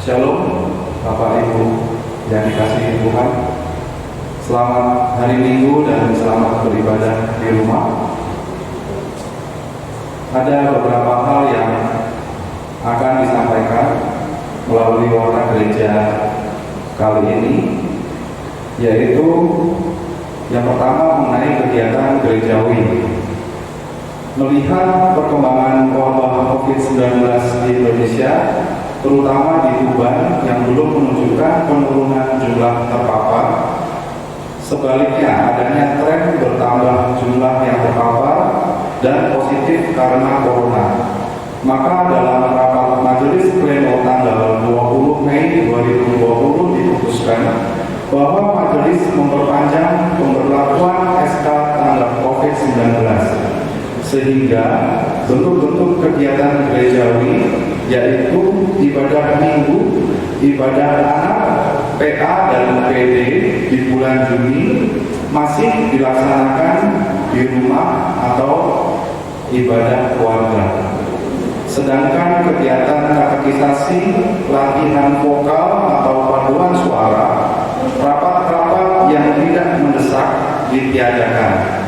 Shalom, Bapak Ibu yang dikasihi Tuhan. Selamat hari Minggu dan selamat beribadah di rumah. Ada beberapa hal yang akan disampaikan melalui warta gereja kali ini, yaitu yang pertama mengenai kegiatan gerejawi. Melihat perkembangan wabah COVID-19 di Indonesia, terutama di Tuban yang belum menunjukkan penurunan jumlah terpapar. Sebaliknya, adanya tren bertambah jumlah yang terpapar dan positif karena corona. Maka dalam rapat Majelis Pleno tanggal 20 Mei 2020 diputuskan bahwa Majelis memperpanjang pemberlakuan SK tanggap COVID-19, sehingga bentuk-bentuk kegiatan gerejawi yaitu ibadah minggu, ibadah anak, PA dan PD di bulan Juni masih dilaksanakan di rumah atau ibadah keluarga. Sedangkan kegiatan katekisasi, latihan vokal atau paduan suara, rapat-rapat yang tidak mendesak ditiadakan.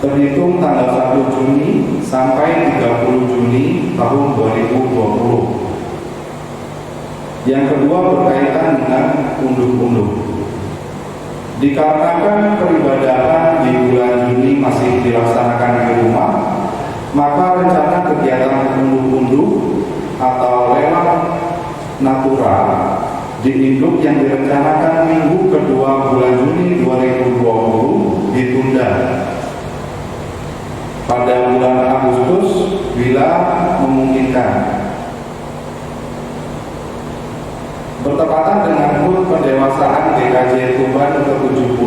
Terhitung tanggal 1 Juni sampai 30 Juni tahun 2020. Yang kedua berkaitan dengan unduh-unduh. Dikarenakan peribadahan di bulan Juni masih dilaksanakan di rumah, maka rencana kegiatan unduh-unduh atau lelang natural di induk yang direncanakan minggu kedua bulan Juni 2020 ditunda pada bulan Agustus bila memungkinkan. Bertepatan dengan HUT pendewasaan GKJ Tuban ke-70.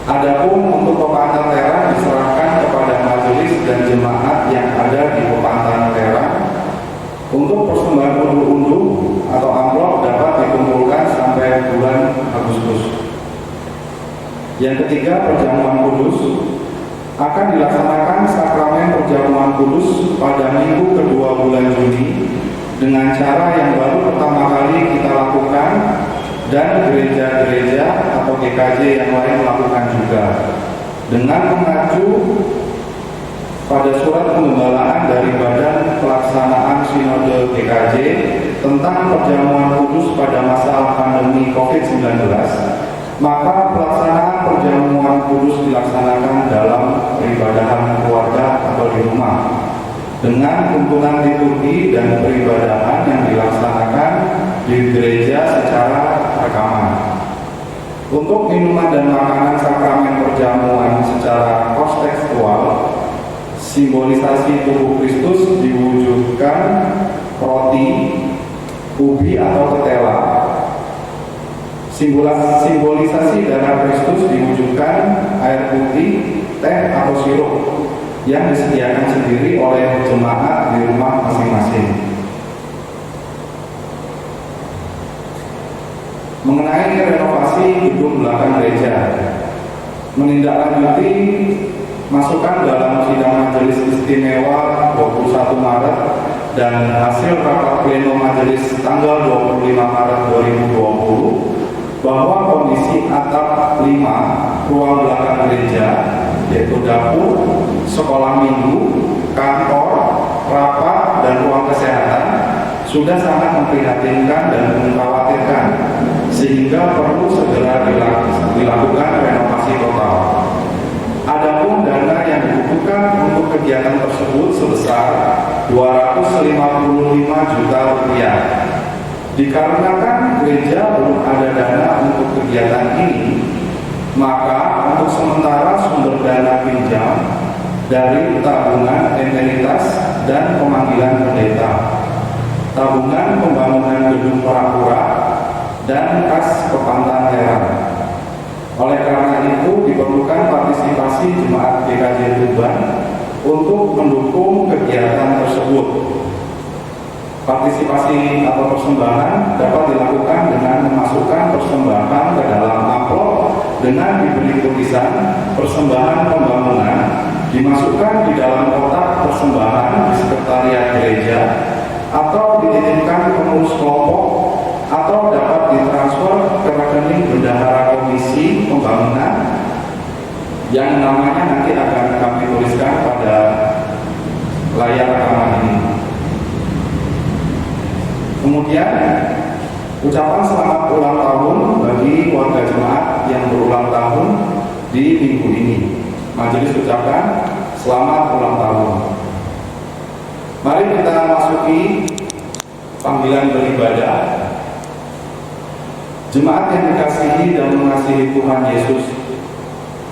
Adapun untuk Pepantan Terang diserahkan kepada majelis dan jemaat yang ada di Pepantan Terang. Untuk persembahan unduh-unduh atau amplop dapat dikumpulkan sampai bulan Agustus. Yang ketiga, perjamuan kudus. Akan dilaksanakan sakramen perjamuan kudus pada minggu kedua bulan Juni dengan cara yang baru pertama kali kita lakukan dan gereja-gereja atau GKJ yang lain melakukan juga, dengan mengacu pada surat penggembalaan dari Badan Pelaksanaan Sinode GKJ tentang perjamuan kudus pada masa pandemi COVID-19. Maka pelaksanaan perjamuan kudus dilaksanakan dalam peribadahan keluarga atau di rumah dengan tuntunan liturgi dan peribadahan yang dilaksanakan di gereja secara rekaman. Untuk minuman dan makanan sakramen perjamuan secara kontekstual, simbolisasi tubuh Kristus diwujudkan roti, ubi atau ketela. Simbolisasi darah Kristus diwujudkan air putih, teh atau sirup yang disediakan sendiri oleh jemaat di rumah masing-masing. Mengenai renovasi gedung belakang gereja, menindaklanjuti masukan dalam sidang Majelis Istimewa 21 Maret dan hasil rapat pleno Majelis tanggal 25 Maret 2020 bahwa kondisi atap 5 ruang belakang gereja, yaitu dapur, sekolah minggu, kantor, rapat, dan ruang kesehatan sudah sangat memprihatinkan dan mengkhawatirkan, sehingga perlu segera dilakukan renovasi total. Adapun dana yang dibutuhkan untuk kegiatan tersebut sebesar 255 juta rupiah. Dikarenakan gereja belum ada dana untuk kegiatan ini, maka untuk sementara sumber dana pinjam dari tabungan entitas dan pemanggilan pendeta, tabungan pembangunan gedung Parapura, dan kas Pepantan Terang. Oleh karena itu diperlukan partisipasi jemaat GKJ Tuban untuk mendukung kegiatan tersebut. Partisipasi atau persembahan dapat dilakukan dengan memasukkan persembahan ke dalam amplop dengan diberi tulisan persembahan pembangunan, dimasukkan di dalam kotak persembahan di sekretariat gereja atau dititipkan pengurus kelompok atau dapat ditransfer ke rekening bendahara komisi pembangunan yang namanya nanti akan kami tuliskan pada layar rekaman ini. Kemudian ucapan selamat ulang tahun bagi warga jemaat yang berulang tahun di minggu ini. Majelis ucapkan selamat ulang tahun. Mari kita masuki panggilan beribadah. Jemaat yang dikasihi dan mengasihi Tuhan Yesus,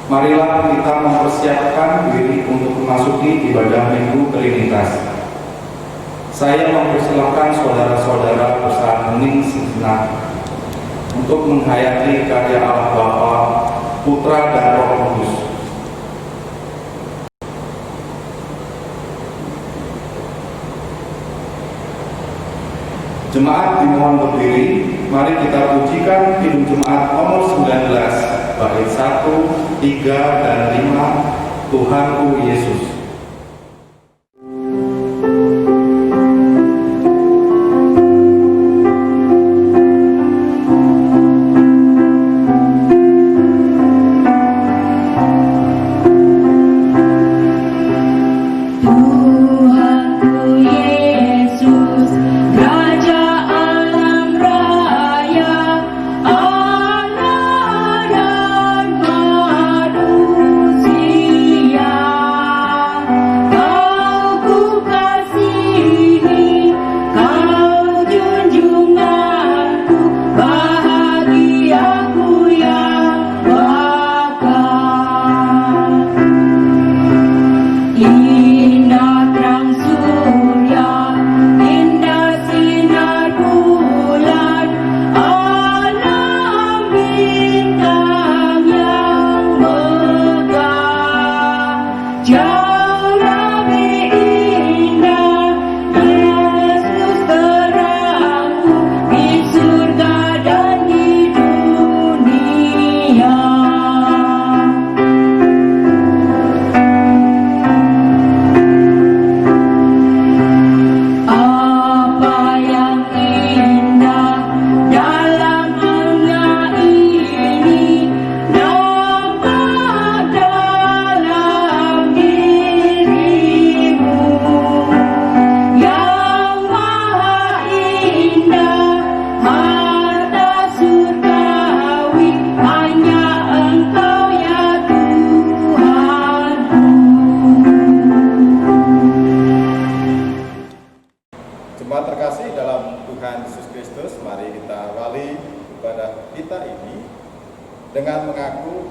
marilah kita mempersiapkan diri untuk memasuki ibadah Minggu Trinitas. Saya mempersilahkan saudara-saudara bersama hening sejenak untuk menghayati karya Allah Bapa, Putra dan Roh Kudus. Jemaat dimohon berdiri. Mari kita pujikan Kidung Jemaat nomor 19 bait 1, 3, dan 5, Tuhanku Yesus. dengan mengaku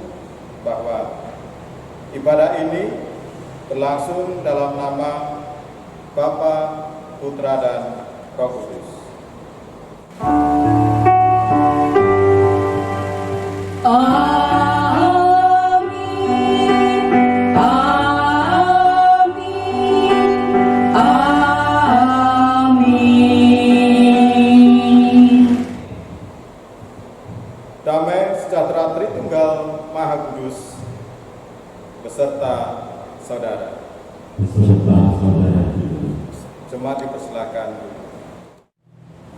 bahwa ibadah ini berlangsung dalam nama Bapa, Putra, dan Roh Kudus. Damai sejahtera Tritunggal Maha Kudus beserta saudara. Jemaat dipersilakan.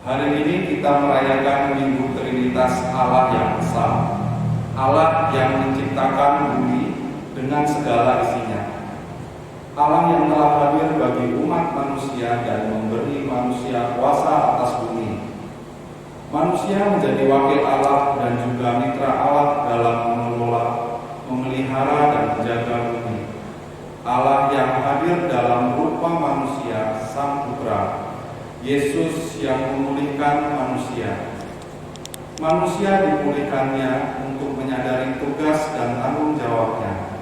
Hari ini kita merayakan Minggu Trinitas Allah yang Esa, Allah yang menciptakan bumi dengan segala isinya, Allah yang telah hadir bagi umat manusia dan memberi manusia kuasa atas bumi. Manusia menjadi wakil Allah dan juga mitra Allah dalam mengelola, memelihara, dan menjaga bumi. Allah yang hadir dalam rupa manusia, Sang Putra, Yesus yang memulihkan manusia. Manusia dipulihkannya untuk menyadari tugas dan tanggung jawabnya.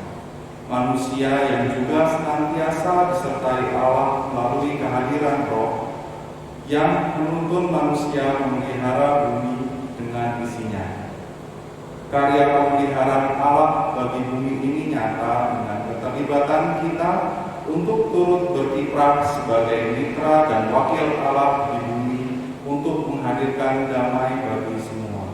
Manusia yang juga senantiasa disertai Allah melalui kehadiran Roh yang menuntun manusia memelihara bumi dengan isinya. Karya pemeliharaan Allah bagi bumi ini nyata dengan keterlibatan kita untuk turut berkiprah sebagai mitra dan wakil Allah di bumi untuk menghadirkan damai bagi semua.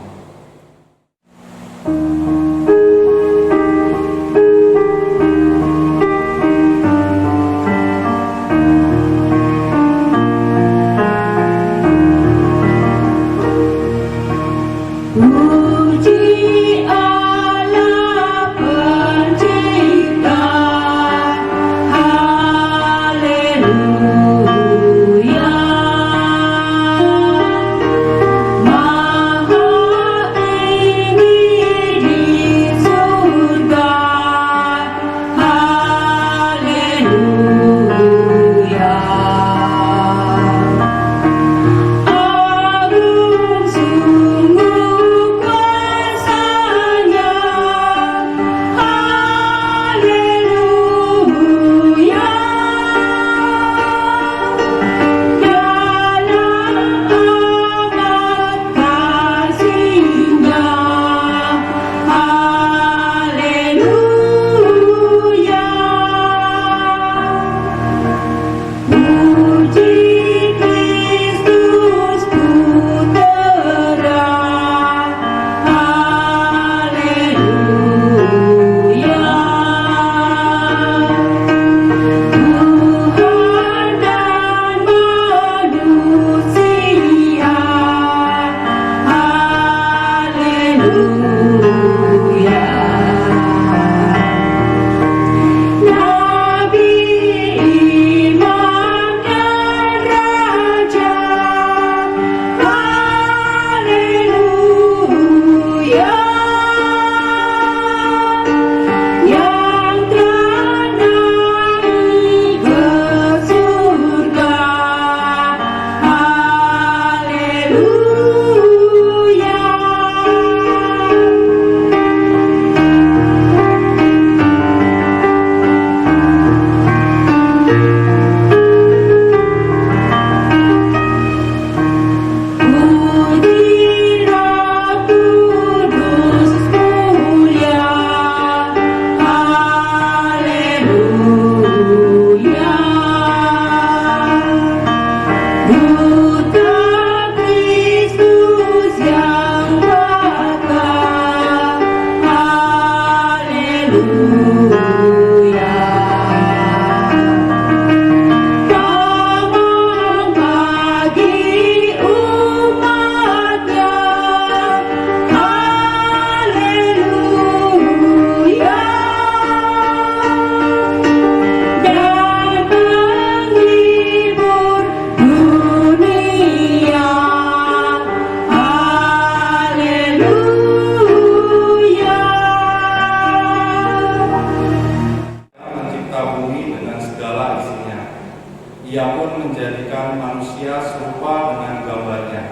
serupa dengan gambarnya.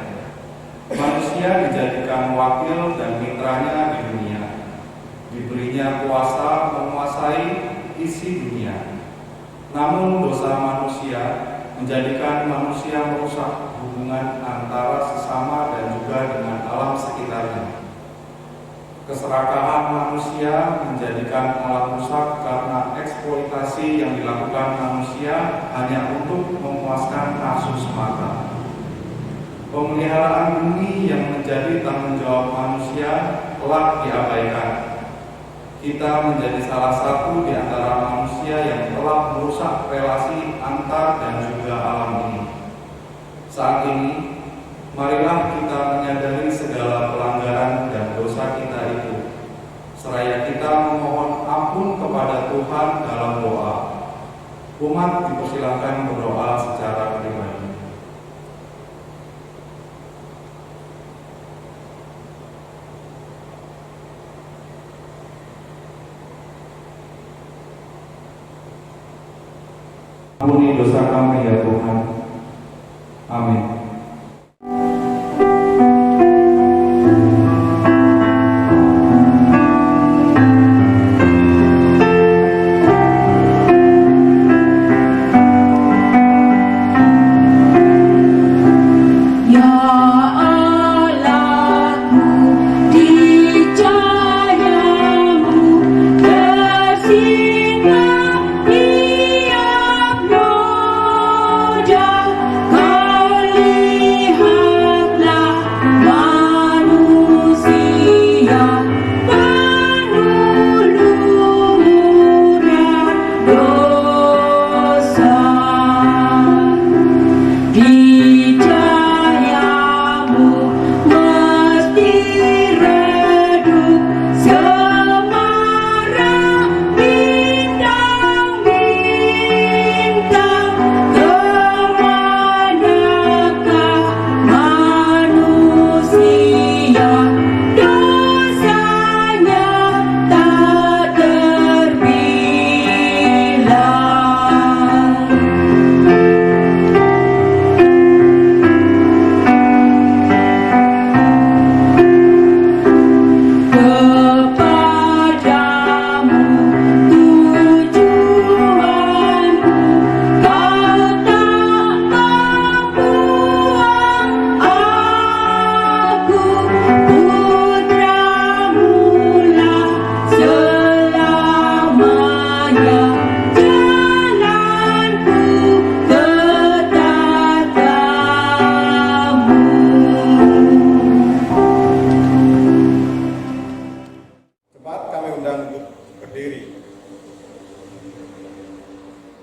Manusia dijadikan wakil dan mitranya di dunia. Diberinya kuasa menguasai isi dunia. Namun dosa manusia menjadikan manusia merusak hubungan antara sesama dan juga dengan alam sekitarnya. Keserakahan manusia menjadikan alam rusak karena eksploitasi yang dilakukan manusia hanya untuk memuaskan nafsu semata. Pemeliharaan bumi yang menjadi tanggung jawab manusia telah diabaikan. Kita menjadi salah satu di antara manusia yang telah merusak relasi antar dan juga alam ini. Saat ini, marilah kita menyadari segala pelanggaran dan dosa kita itu, seraya kita memohon ampun kepada Tuhan dalam doa. Umat dipersilakan berdoa secara pribadi. Ampuni dosa kami ya Tuhan. Amin.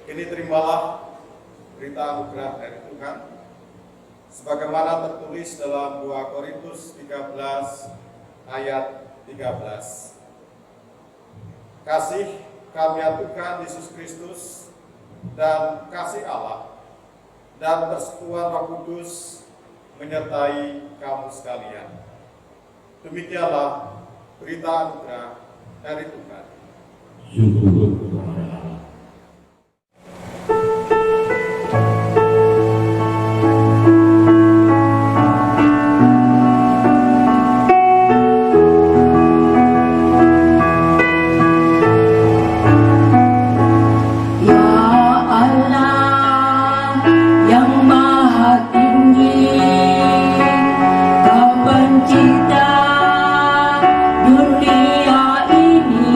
Kini terimalah berita anugerah dari Tuhan sebagaimana tertulis dalam 2 Korintus 13 ayat 13. Kasih karunia Tuhan Yesus Kristus dan kasih Allah dan persekutuan Roh Kudus menyertai kamu sekalian. Demikianlah berita anugerah dari Tuhan. Syukur kepada Allah. Dunia ini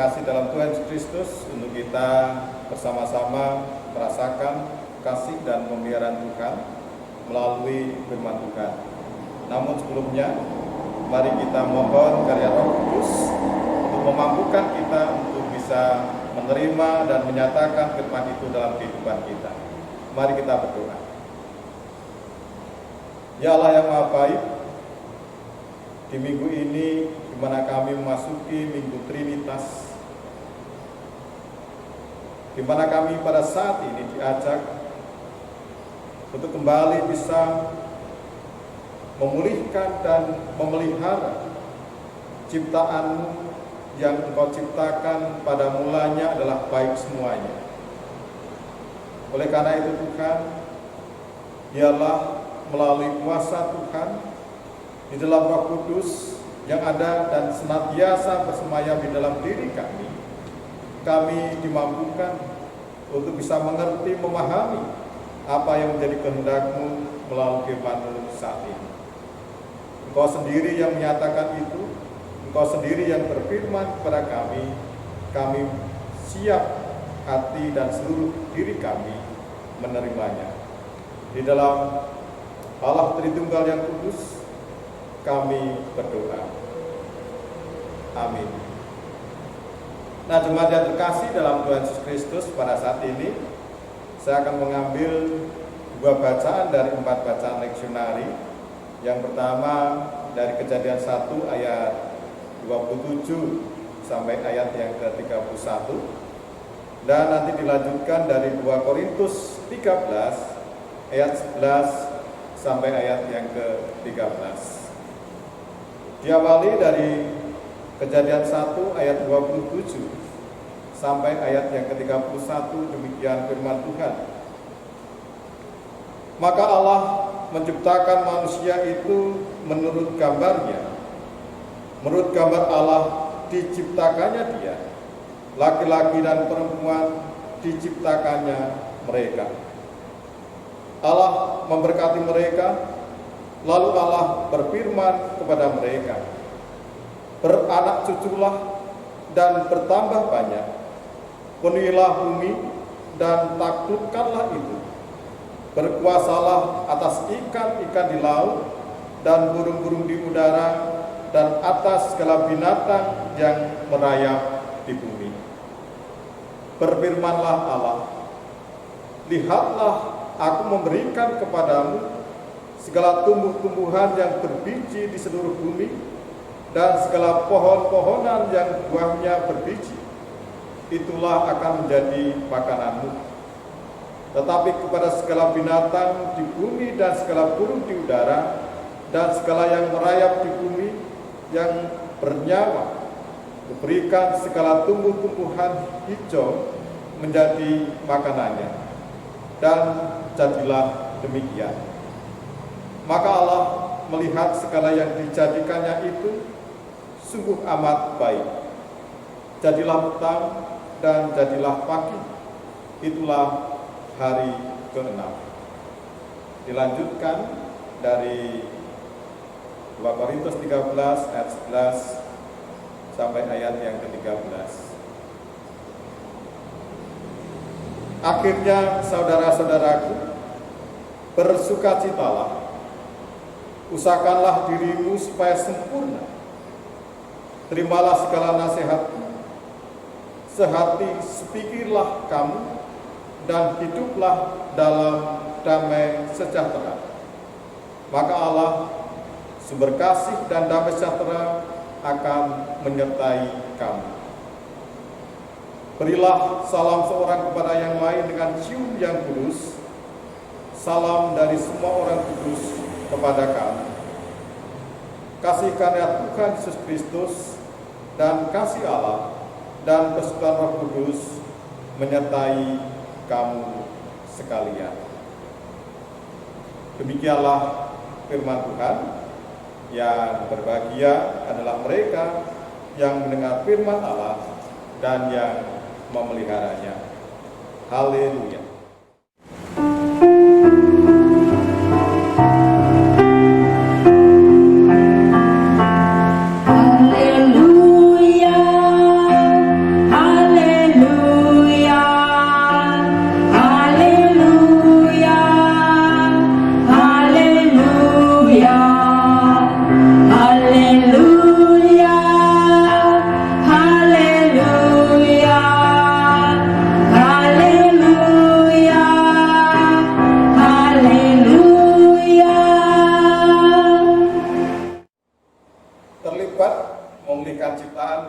terkasih dalam Tuhan Yesus Kristus, untuk kita bersama-sama merasakan kasih dan pemeliharaan Tuhan melalui firman Tuhan. Namun sebelumnya, mari kita mohon karya Roh Kudus untuk memampukan kita untuk bisa menerima dan menyatakan firman itu dalam kehidupan kita. Mari kita berdoa. Ya Allah yang Maha Baik, di minggu ini di mana kami memasuki Minggu Trinitas, di mana kami pada saat ini diajak untuk kembali bisa memulihkan dan memelihara ciptaan yang Engkau ciptakan pada mulanya adalah baik semuanya. Oleh karena itu Tuhan, biarlah melalui kuasa Tuhan di dalam Roh Kudus yang ada dan senantiasa bersemayam di dalam diri kami dimampukan untuk bisa mengerti, memahami apa yang menjadi kehendak-Mu melalui firman-Mu saat ini. Engkau sendiri yang menyatakan itu, Engkau sendiri yang berfirman kepada kami siap hati dan seluruh diri kami menerimanya. Di dalam Allah Tritunggal yang kudus, kami berdoa. Amin. Nah, jemaat yang terkasih dalam Tuhan Yesus Kristus, pada saat ini saya akan mengambil 2 bacaan dari 4 bacaan leksionari. Yang pertama dari Kejadian 1 ayat 27 sampai ayat yang ke-31, dan nanti dilanjutkan dari 2 Korintus 13 ayat 11 sampai ayat yang ke-13. Diawali dari Kejadian 1 ayat 27 sampai ayat yang ke-31, demikian firman Tuhan. Maka Allah menciptakan manusia itu menurut gambarnya. Menurut gambar Allah diciptakannya dia. Laki-laki dan perempuan diciptakannya mereka. Allah memberkati mereka, lalu Allah berfirman kepada mereka, beranak cuculah dan bertambah banyak, penuhilah bumi dan taklukkanlah itu, berkuasalah atas ikan-ikan di laut dan burung-burung di udara dan atas segala binatang yang merayap di bumi. Berfirmanlah Allah, lihatlah, aku memberikan kepadamu segala tumbuh-tumbuhan yang berbiji di seluruh bumi dan segala pohon-pohonan yang buahnya berbiji. Itulah akan menjadi makananmu. Tetapi kepada segala binatang di bumi dan segala burung di udara dan segala yang merayap di bumi yang bernyawa, kuberikan segala tumbuh-tumbuhan hijau menjadi makanannya. Dan jadilah demikian. Maka Allah melihat segala yang dijadikannya itu sungguh amat baik. Jadilah petang dan jadilah pagi. Itulah hari ke-6. Dilanjutkan dari 2 Korintus 13 ayat 11 sampai ayat yang ke-13. Akhirnya saudara-saudaraku, bersukacitalah, usahakanlah dirimu supaya sempurna, terimalah segala nasihatku, sehati sepikirlah kamu, dan hiduplah dalam damai sejahtera. Maka Allah, sumber kasih dan damai sejahtera, akan menyertai kamu. Berilah salam seorang kepada yang lain dengan cium yang kudus. Salam dari semua orang kudus kepada kamu. Kasih karunia Tuhan Yesus Kristus dan kasih Allah dan persekutuan Roh Kudus menyertai kamu sekalian. Demikianlah firman Tuhan. Yang berbahagia adalah mereka yang mendengar firman Allah dan yang memeliharanya. Haleluya. Haleluya.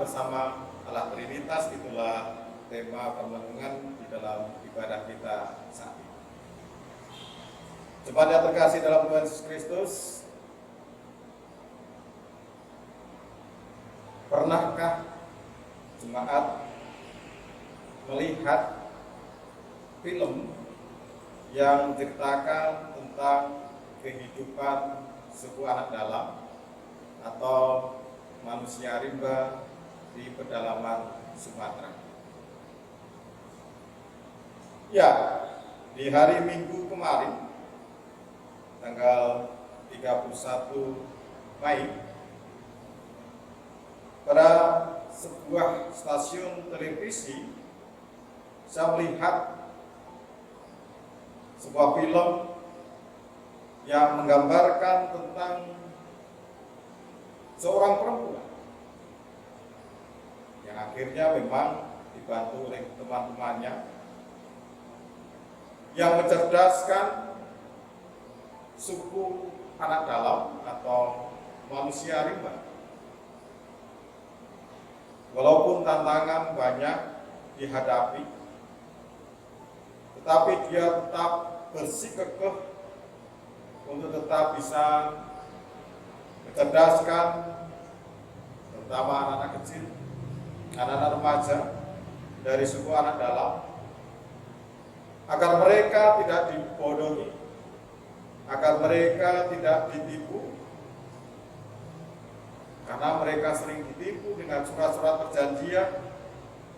bersama Allah Trinitas, itulah tema permenungan di dalam ibadah kita saat ini. Jemaat yang terkasih dalam Tuhan Yesus Kristus, pernahkah jemaat melihat film yang menceritakan tentang kehidupan suku anak dalam atau manusia rimba di pedalaman Sumatera? Ya, di hari Minggu kemarin, tanggal 31 Mei, pada sebuah stasiun televisi, saya melihat sebuah film yang menggambarkan tentang seorang perempuan yang akhirnya memang dibantu oleh teman-temannya yang mencerdaskan suku anak dalam atau manusia rimba. Walaupun tantangan banyak dihadapi, tetapi dia tetap bersikukuh untuk tetap bisa mencerdaskan terutama anak-anak kecil, anak-anak remaja dari suku anak dalam, agar mereka tidak dibodohi, agar mereka tidak ditipu, karena mereka sering ditipu dengan surat-surat perjanjian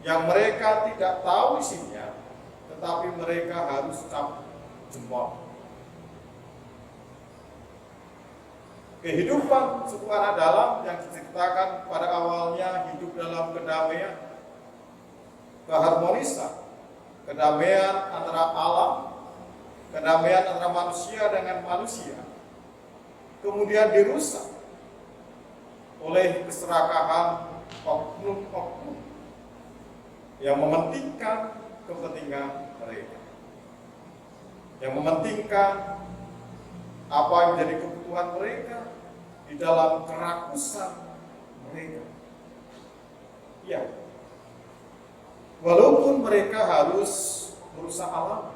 yang mereka tidak tahu isinya, tetapi mereka harus cap jempol. Kehidupan suku anak dalam yang diceritakan pada awalnya hidup dalam kedamaian, keharmonisan, kedamaian antara alam, kedamaian antara manusia dengan manusia, kemudian dirusak oleh keserakahan oknum-oknum yang mementingkan kepentingan mereka, yang mementingkan apa yang menjadi kebutuhan mereka di dalam kerakusan mereka. Ya, walaupun mereka harus merusak alam,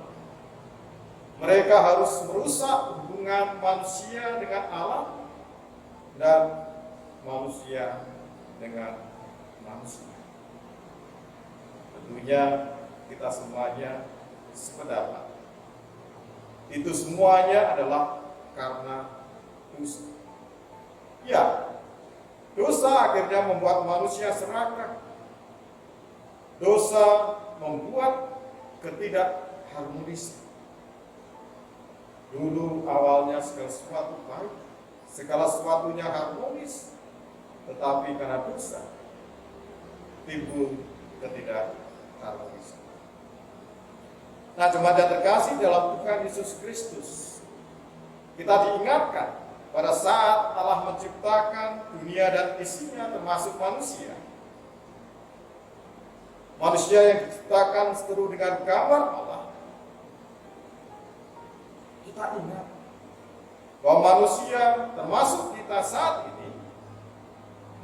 mereka harus merusak hubungan manusia dengan alam dan manusia dengan manusia. Tentunya kita semuanya sependapat. Itu semuanya adalah karena dosa. Ya, dosa akhirnya membuat manusia serakah. Dosa membuat ketidakharmonisan. Dulu awalnya segala sesuatu baik, segala sesuatunya harmonis, tetapi karena dosa timbul ketidakharmonisan. Nah, jemaat yang terkasih dalam Tuhan Yesus Kristus, kita diingatkan pada saat Allah menciptakan dunia dan isinya termasuk manusia. Manusia yang diciptakan seteru dengan gambar Allah. Kita ingat bahwa manusia termasuk kita saat ini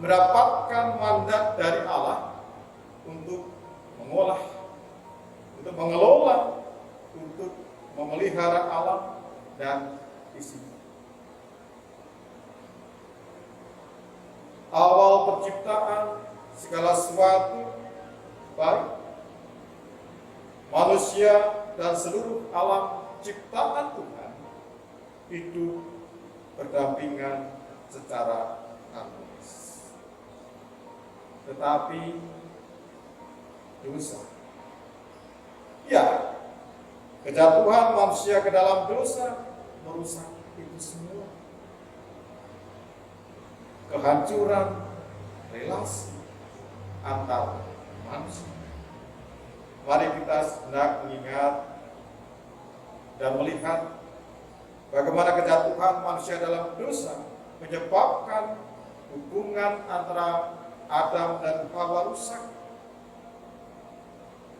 mendapatkan mandat dari Allah untuk mengolah, untuk mengelola, untuk memelihara alam dan isinya. Awal penciptaan segala sesuatu baik, manusia dan seluruh alam ciptaan Tuhan hidup berdampingan secara harmonis. Tetapi dosa, ya, kejatuhan manusia ke dalam dosa merusak itu semua. Kehancuran relasi antar manusia. Mari kita hendak mengingat dan melihat bagaimana kejatuhan manusia dalam dosa menyebabkan hubungan antara Adam dan Hawa rusak.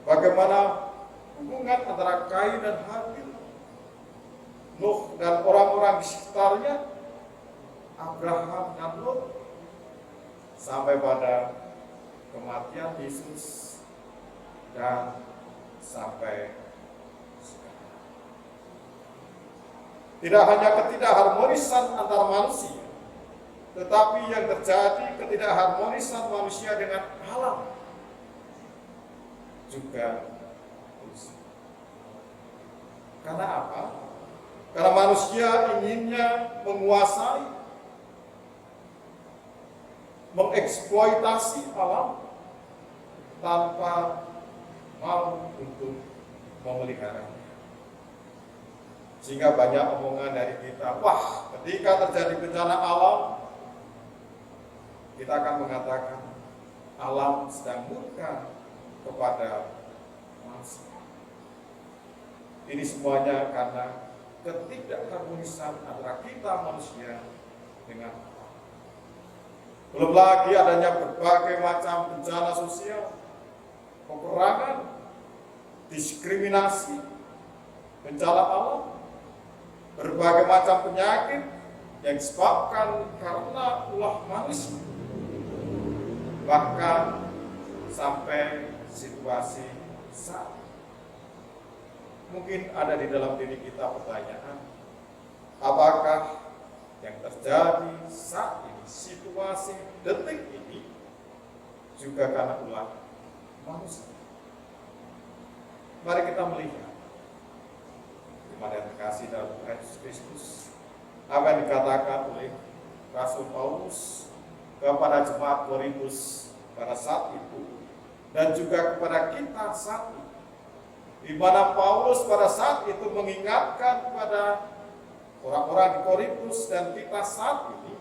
Bagaimana hubungan antara Kain dan Habil, Nuh dan orang-orang di sekitarnya, Abraham dan Lot, sampai pada kematian Yesus, dan sampai sekarang. Tidak hanya ketidakharmonisan antar manusia, tetapi yang terjadi ketidakharmonisan manusia dengan alam juga terus. Karena apa? Karena manusia inginnya menguasai, mengeksploitasi alam tanpa mau untuk memeliharanya. Sehingga banyak omongan dari kita, wah, ketika terjadi bencana alam, kita akan mengatakan alam sedang murka kepada manusia. Ini semuanya karena ketidakharmonisan antara kita manusia dengan alam. Belum lagi adanya berbagai macam bencana sosial, peperangan, diskriminasi, bencana alam, berbagai macam penyakit yang disebabkan karena ulah manusia. Bahkan sampai situasi saat mungkin ada di dalam diri kita pertanyaan, apakah yang terjadi saat ini, situasi detik ini juga karena ulah manusia? Mari kita melihat kepada yang terkasih dalam Tuhan Yesus Kristus, apa yang dikatakan oleh Rasul Paulus kepada jemaat Korintus pada saat itu, dan juga kepada kita saat ini, di mana Paulus pada saat itu mengingatkan kepada orang-orang di Korintus dan kita saat ini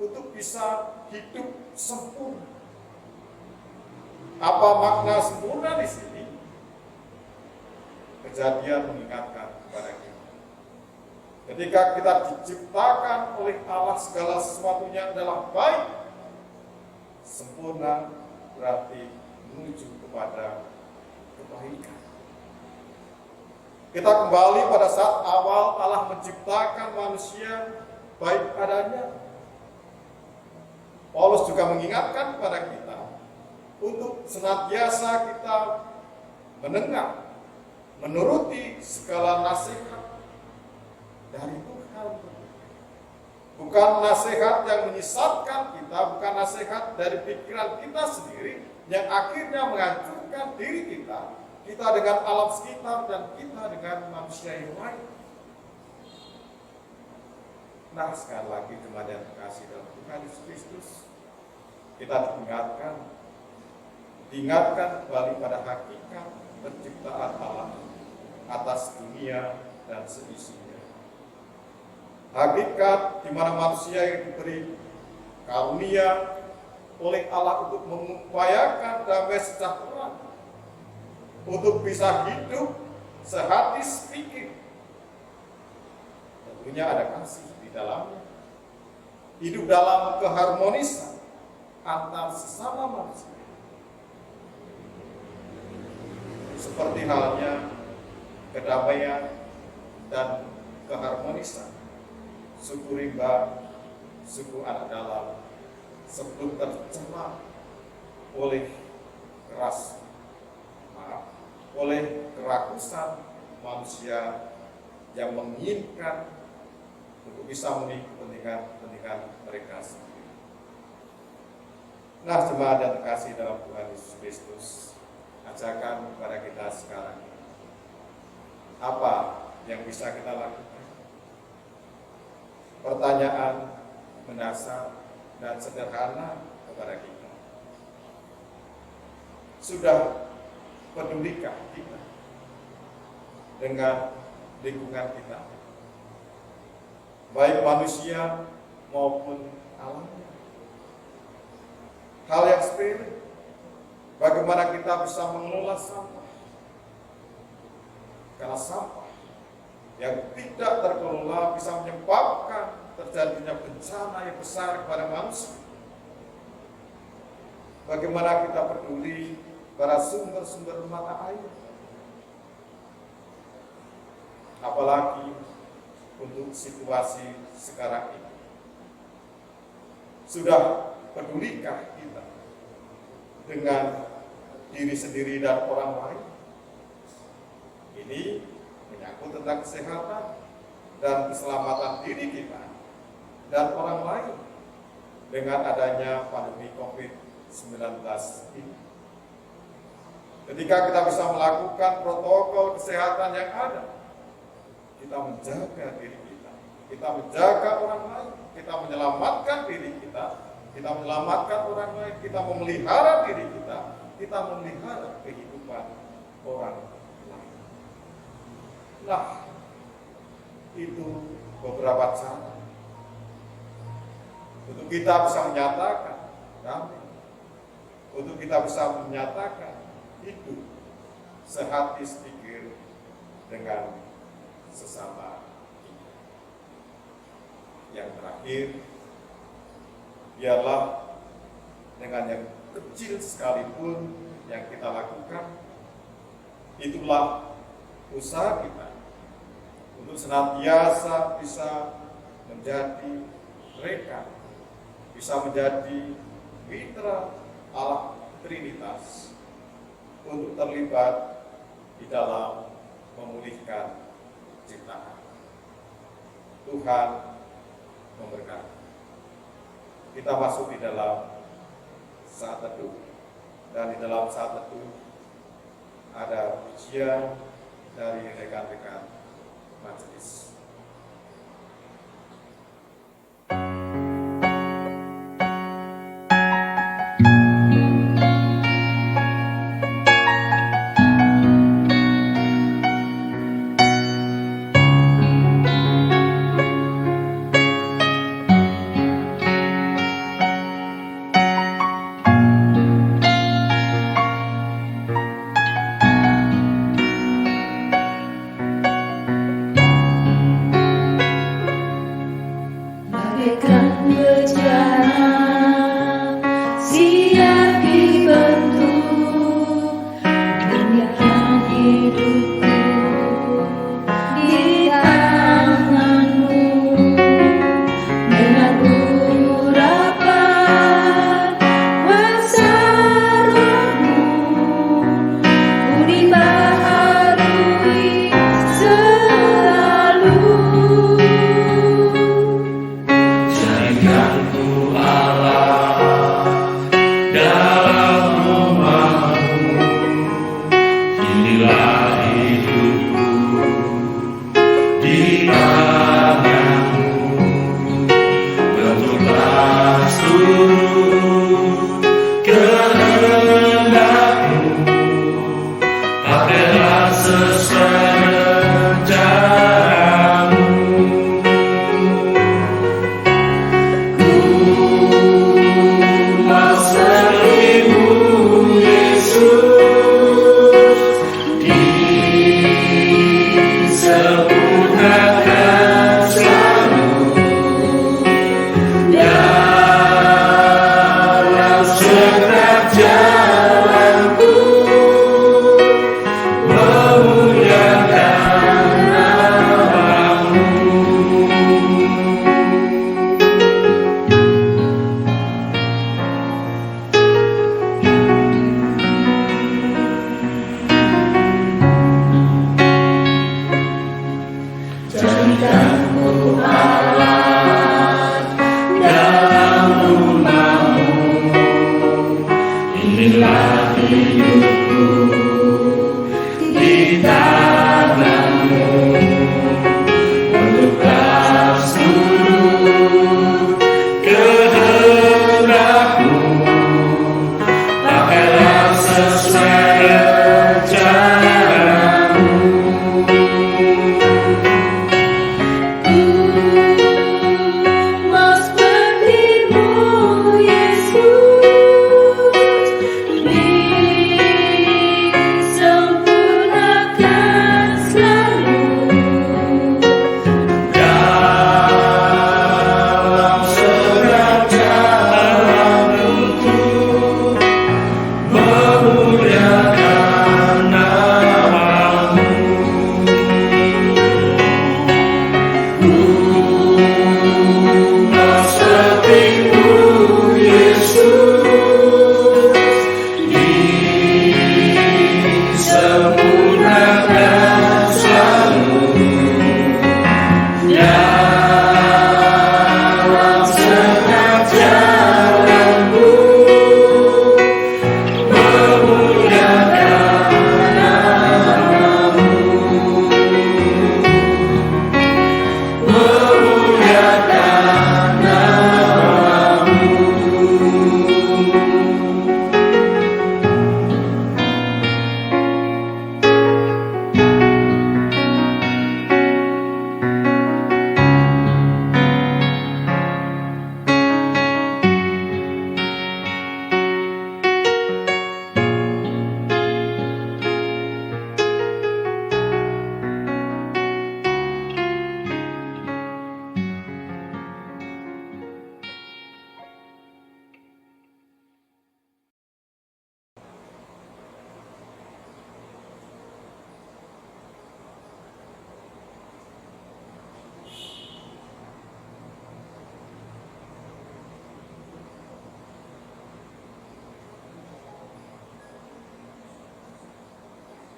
untuk bisa hidup sempurna. Apa makna sempurna di sini? Kejadian mengingatkan kepada kita. Ketika kita diciptakan oleh Allah, segala sesuatunya adalah baik. Sempurna berarti menuju kepada kebaikan. Kita kembali pada saat awal Allah menciptakan manusia baik adanya. Paulus juga mengingatkan kepada kita untuk senantiasa kita mendengar, menuruti segala nasihat dari Tuhan. Bukan nasihat yang menyesatkan kita, bukan nasihat dari pikiran kita sendiri yang akhirnya menghancurkan diri kita dengan alam sekitar, dan kita dengan manusia yang lain. Nah, sekali lagi jemaat yang terkasih dalam Tuhan Yesus Kristus, kita diingatkan kembali pada hakikat penciptaan Allah atas dunia dan seisinya. Hakikat di mana manusia yang diberi karunia oleh Allah untuk mengupayakan damai sejahtera, untuk bisa hidup sehati sepikir. Tentunya ada kasih di dalamnya. Hidup dalam keharmonisan antar sesama manusia. Seperti halnya kedamaian dan keharmonisan suku rimba, suku anak dalam sebelum tercemar oleh oleh kerakusan manusia yang menginginkan untuk bisa memenuhi kepentingan mereka sendiri. Nah, jemaat yang terkasih dalam Tuhan Yesus Kristus, ajakan kepada kita sekarang, apa yang bisa kita lakukan? Pertanyaan mendasar dan sederhana kepada kita. Sudah pedulikah kita dengan lingkungan kita, baik manusia maupun alamnya? Hal yang sepele, bagaimana kita bisa mengelola sampah? Karena sampah yang tidak terkelola bisa menyebabkan terjadinya bencana yang besar kepada manusia. Bagaimana kita peduli pada sumber-sumber mata air, apalagi untuk situasi sekarang ini. Sudah pedulikah kita dengan diri sendiri dan orang lain. Ini menyangkut tentang kesehatan dan keselamatan diri kita dan orang lain dengan adanya pandemi COVID-19 ini. Ketika kita bisa melakukan protokol kesehatan yang ada, kita menjaga diri kita menjaga orang lain, kita menyelamatkan diri kita menyelamatkan orang lain, kita memelihara diri kita memelihara kehidupan orang lain. Nah, itu beberapa cara untuk kita bisa menyatakan damai, untuk kita bisa menyatakan hidup sehati sepikir dengan sesama kita. Yang terakhir, biarlah dengan yang kecil sekalipun yang kita lakukan, itulah usaha kita untuk senantiasa bisa menjadi rekan, bisa menjadi mitra Allah Trinitas untuk terlibat di dalam memulihkan ciptaan. Tuhan memberkati. Kita masuk di dalam saat teduh, dan di dalam saat teduh ada pujian dari rekan-rekan majelis.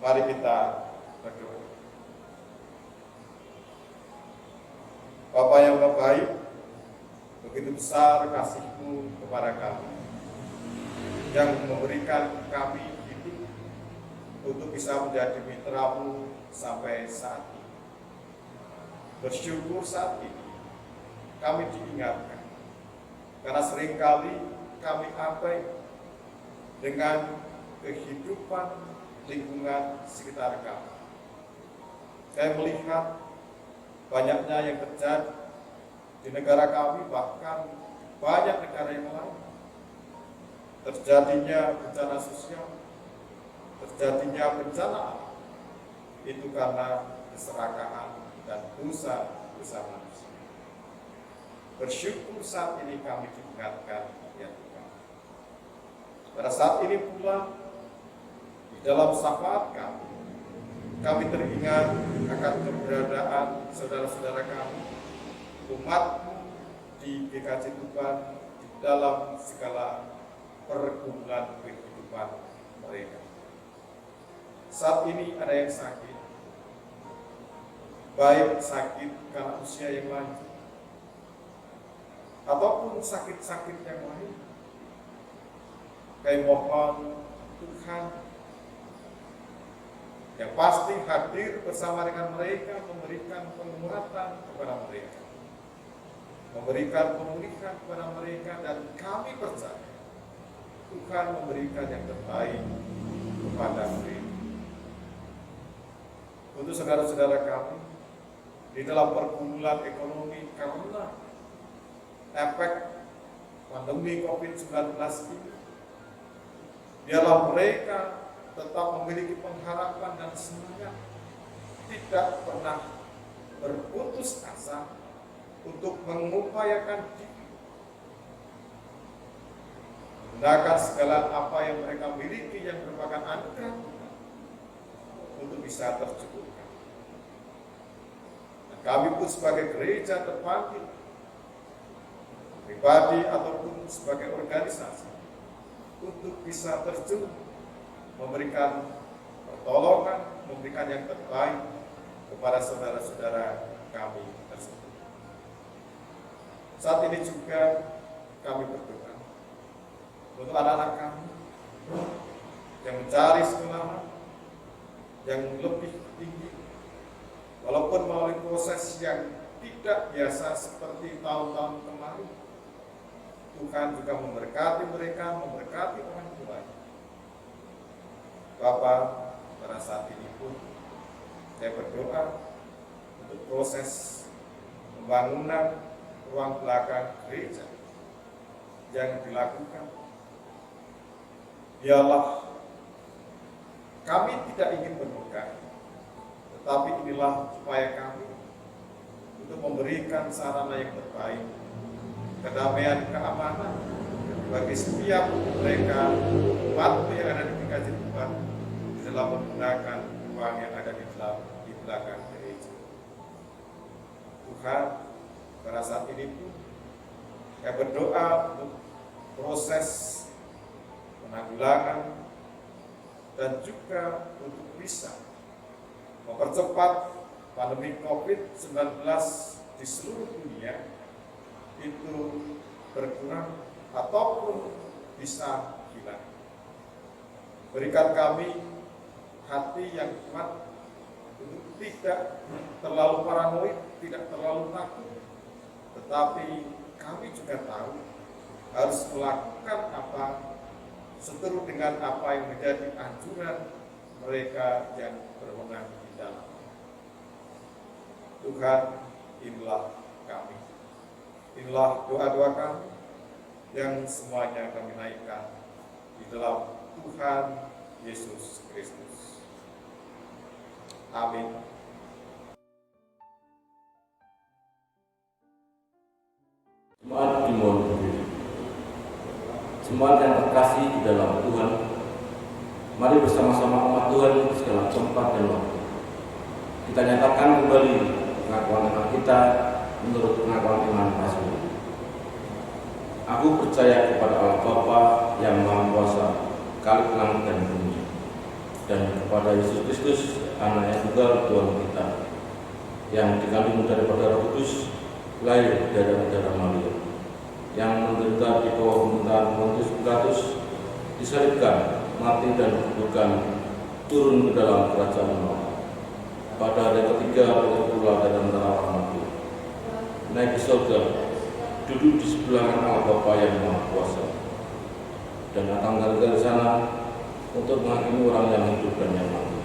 Mari kita berdoa. Bapa yang baik, begitu besar kasih-Mu kepada kami, yang memberikan kami hidup untuk bisa menjadi mitra-Mu sampai saat ini. Bersyukur saat ini kami diingatkan, karena seringkali kami abai dengan kehidupan lingkungan sekitar kami. Saya melihat banyaknya yang terjadi di negara kami, bahkan banyak negara yang lain. Terjadinya bencana sosial, terjadinya bencana alam, itu karena keserakahan dan dosa-dosa manusia. Bersyukur saat ini kami diingatkan, ya Tuhan. Pada saat ini pula, di dalam syafaat kami teringat akan keberadaan saudara-saudara kami, umat-Mu di GKJ Tuban, di dalam segala pergumulan kehidupan mereka. Saat ini ada yang sakit, baik sakit karena usia yang lanjut, ataupun sakit-sakit yang lain. Kami mohon Tuhan yang pasti hadir bersama dengan mereka, memberikan penguatan kepada mereka, memberikan pemulihan kepada mereka, dan kami percaya Tuhan memberikan yang terbaik kepada mereka. Untuk saudara-saudara kami di dalam pergumulan ekonomi karena efek pandemi COVID-19 ini, biarlah mereka tetap memiliki pengharapan dan semangat, tidak pernah berputus asa untuk mengupayakan diri, menggunakan segala apa yang mereka miliki yang merupakan anugerah untuk bisa tercukupkan. Dan kami pun sebagai gereja terpanggil, pribadi ataupun sebagai organisasi, untuk bisa terjun memberikan pertolongan, memberikan yang terbaik kepada saudara-saudara kami tersebut. Saat ini juga kami berdoa untuk anak-anak kami yang mencari sekolah yang lebih tinggi, walaupun melalui proses yang tidak biasa seperti tahun-tahun kemarin. Tuhan juga memberkati mereka, memberkati orang tuanya. Bapak, pada saat ini pun saya berdoa untuk proses pembangunan ruang belakang gereja yang dilakukan. Biarlah kami tidak ingin berbuka, tetapi inilah upaya kami untuk memberikan sarana yang terbaik, kedamaian, keamanan bagi setiap mereka umat yang ada di GKJ Tuban dalam menggunakan ruang yang ada di belakang gereja. Tuhan, pada saat ini pun saya berdoa untuk proses penanggulangan dan juga untuk bisa mempercepat pandemi COVID-19 di seluruh dunia itu berkurang ataupun bisa hilang. Berikan kami hati yang kuat untuk tidak terlalu paranoid, tidak terlalu takut, tetapi kami juga tahu harus melakukan apa seturut dengan apa yang menjadi anjuran mereka yang berwenang di dalam. Tuhan, inilah kami, inilah doa-doa kami yang semuanya kami naikkan di dalam Tuhan Yesus Kristus. Amin. Jemaat dimohon berdiri. Jemaat yang terkasih di dalam Tuhan, mari bersama-sama umat Tuhan di segala tempat dan waktu kita nyatakan kembali pengakuan iman kita menurut pengakuan iman Rasul. Aku percaya kepada Allah Bapa yang Maha Kuasa, Khalik langit dan bumi, dan kepada Yesus Kristus, Anak yang tunggal Tuhan kita, yang dikandung daripada Roh Kudus, lahir dari darah Maria, yang menderita di bawah pemerintahan Pontius Pilatus, disalibkan, mati dan dikuburkan, turun ke dalam kerajaan Allah. Pada hari ketiga bangkit pula dari antara orang mati, naik ke surga, duduk di sebelah kanan Allah Bapa yang Maha Kuasa, dan datang dari sana untuk menghakimi orang yang hidup dan yang mati.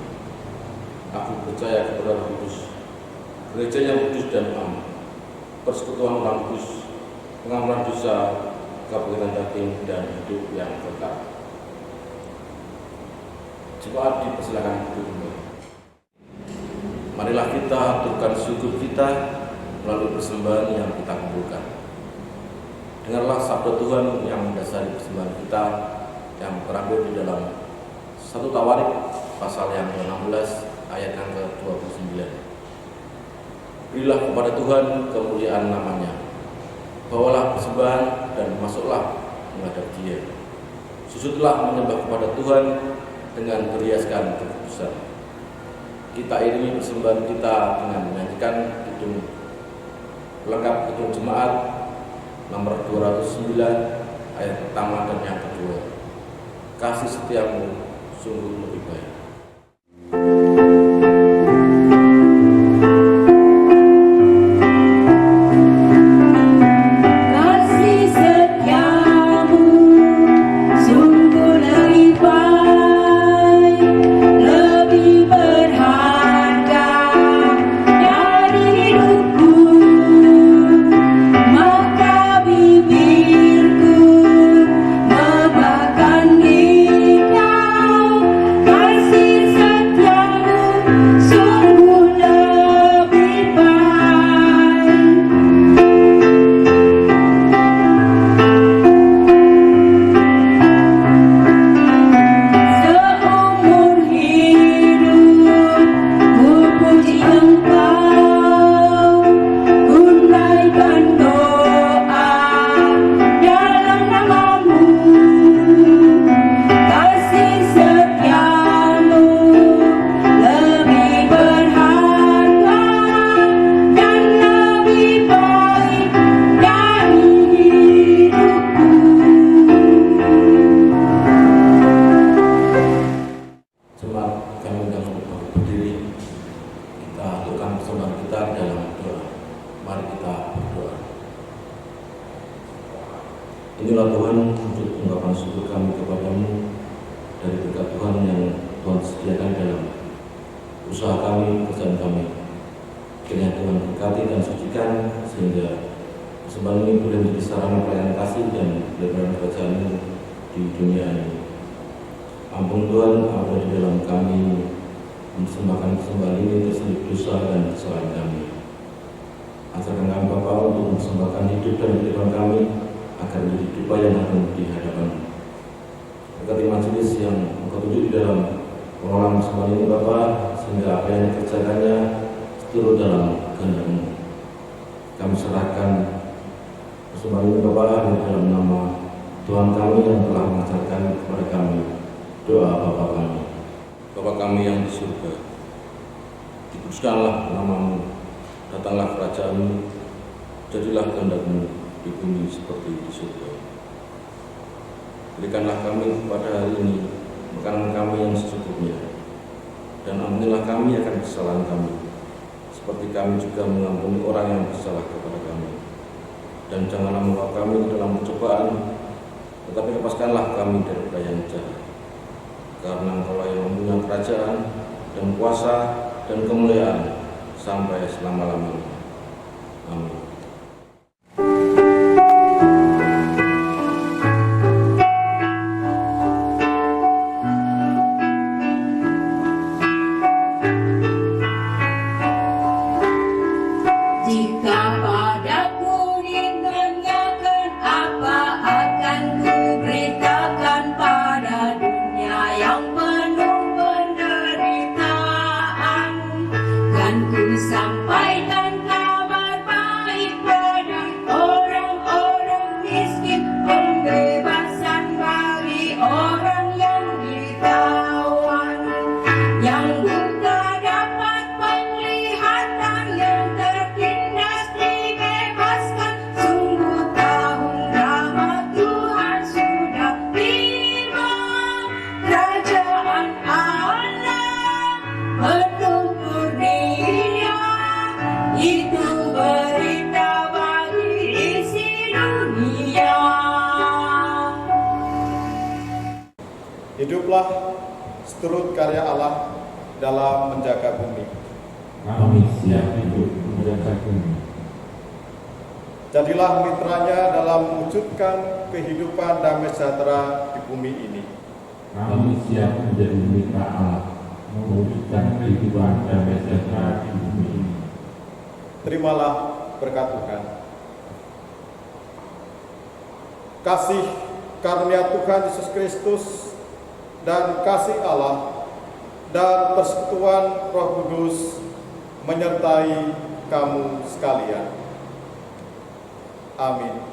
Aku percaya kepada Roh Kudus, gereja yang kudus dan aman, persekutuan orang kudus, pengampunan dosa, kebangkitan daging, dan hidup yang kekal. Jemaat dipersilakan duduk kembali. Marilah kita aturkan syukur kita melalui persembahan yang kita kumpulkan. Dengarlah sabda Tuhan yang mendasari persembahan kita yang terambil di dalam 1 Tawarik pasal yang ke-16 ayat yang ke-29. Berilah kepada Tuhan kemuliaan namanya, bawalah persembahan dan masuklah menghadap Dia. Susutlah menyembah kepada Tuhan dengan berhiaskan kekudusan. Kita iringi persembahan kita dengan menyanyikan kidung pelengkap kidung jemaat nomor 209 ayat pertama dan yang kedua. Kasih setiamu sungguh lebih baik. Inilah Tuhan wujud ungkapan syukur kami kepadamu dari berkat Tuhan yang Tuhan sediakan dalam usaha kami, pekerjaan kami. Kiranya Tuhan berkati dan sucikan sehingga persembahan ini boleh menjadi sarana pelayanan kasih dan pelayanan kerajaan-Mu di dunia ini. Ampun Tuhan apa di dalam kami mempersembahkan persembahan ini terselip dosa dan kesalahan kami. Ajarkan kami Bapa untuk mempersembahkan hidup dan kehidupan kami agar menjadi dupa yang agung di hadapan-Mu. Berkati majelis yang Engkau tunjuk di dalam pengelolaan persembahan ini Bapa, sehingga apa yang dikerjakannya seturut dalam kehendak-Mu. Kami serahkan persembahan ini Bapa di dalam nama Tuhan kami yang telah mengajarkan kepada kami doa Bapa kami. Bapa kami yang di surga, dikuduskanlah nama-Mu, datanglah kerajaan-Mu, jadilah kehendak-Mu di bumi seperti di surga. Berikanlah kami pada hari ini makanan kami yang secukupnya, dan ampunilah kami akan kesalahan kami, seperti kami juga mengampuni orang yang bersalah kepada kami. Dan janganlah membawa kami ke dalam pencobaan, tetapi lepaskanlah kami daripada yang jahat. Karena Engkau yang mempunyai kerajaan dan kuasa dan kemuliaan sampai selama-lamanya. Amin. seturut karya Allah dalam menjaga bumi. Kami siap hidup menjaga bumi. Jadilah mitranya dalam mewujudkan kehidupan damai sejahtera di bumi ini. Kami siap menjadi mitra Allah, mewujudkan kehidupan damai sejahtera di bumi ini. Terimalah berkat Tuhan. Kasih karunia Tuhan Yesus Kristus dan kasih Allah dan persekutuan Roh Kudus menyertai kamu sekalian. Amin.